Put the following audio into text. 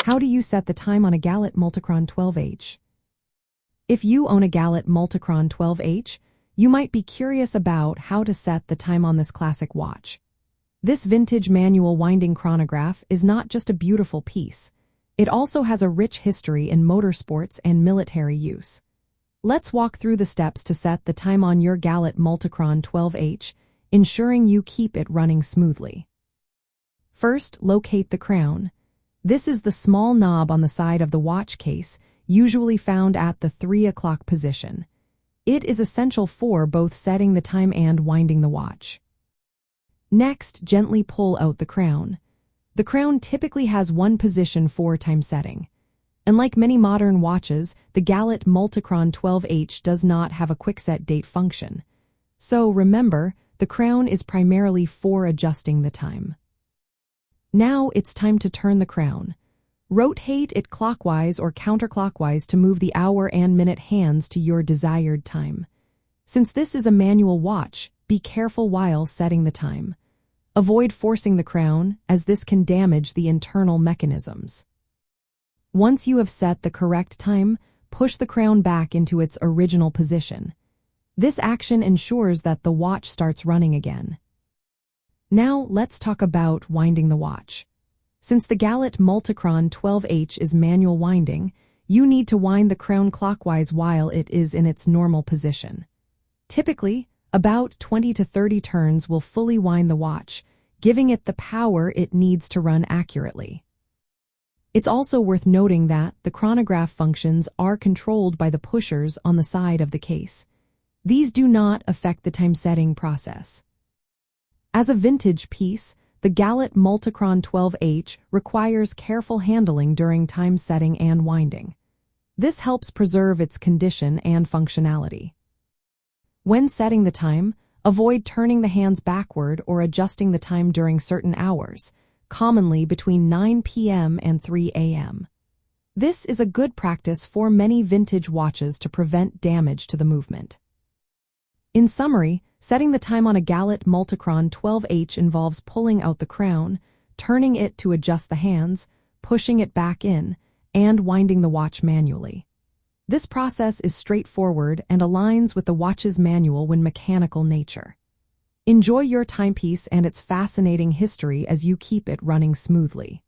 How do you set the time on a Gallet MultiChron 12H? If you own a Gallet MultiChron 12H, you might be curious about how to set the time on this classic watch. This vintage manual winding chronograph is not just a beautiful piece. It also has a rich history in motorsports and military use. Let's walk through the steps to set the time on your Gallet MultiChron 12H, ensuring you keep it running smoothly. First, locate the crown. This is the small knob on the side of the watch case, usually found at the 3 o'clock position. It is essential for both setting the time and winding the watch. Next, gently pull out the crown. The crown typically has one position for time setting. Unlike many modern watches, the Gallet MultiChron 12H does not have a quick-set date function. So remember, the crown is primarily for adjusting the time. Now it's time to turn the crown. Rotate it clockwise or counterclockwise to move the hour and minute hands to your desired time. Since this is a manual watch, be careful while setting the time. Avoid forcing the crown, as this can damage the internal mechanisms. Once you have set the correct time, push the crown back into its original position. This action ensures that the watch starts running again. Now let's talk about winding the watch. Since the Gallet MultiChron 12H is manual winding, you need to wind the crown clockwise while it is in its normal position. Typically, about 20 to 30 turns will fully wind the watch, giving it the power it needs to run accurately. It's also worth noting that the chronograph functions are controlled by the pushers on the side of the case. These do not affect the time-setting process. As a vintage piece, the Gallet MultiChron 12H requires careful handling during time setting and winding. This helps preserve its condition and functionality. When setting the time, avoid turning the hands backward or adjusting the time during certain hours, commonly between 9 p.m. and 3 a.m. This is a good practice for many vintage watches to prevent damage to the movement. In summary, setting the time on a Gallet MultiChron 12H involves pulling out the crown, turning it to adjust the hands, pushing it back in, and winding the watch manually. This process is straightforward and aligns with the watch's manual when mechanical nature. Enjoy your timepiece and its fascinating history as you keep it running smoothly.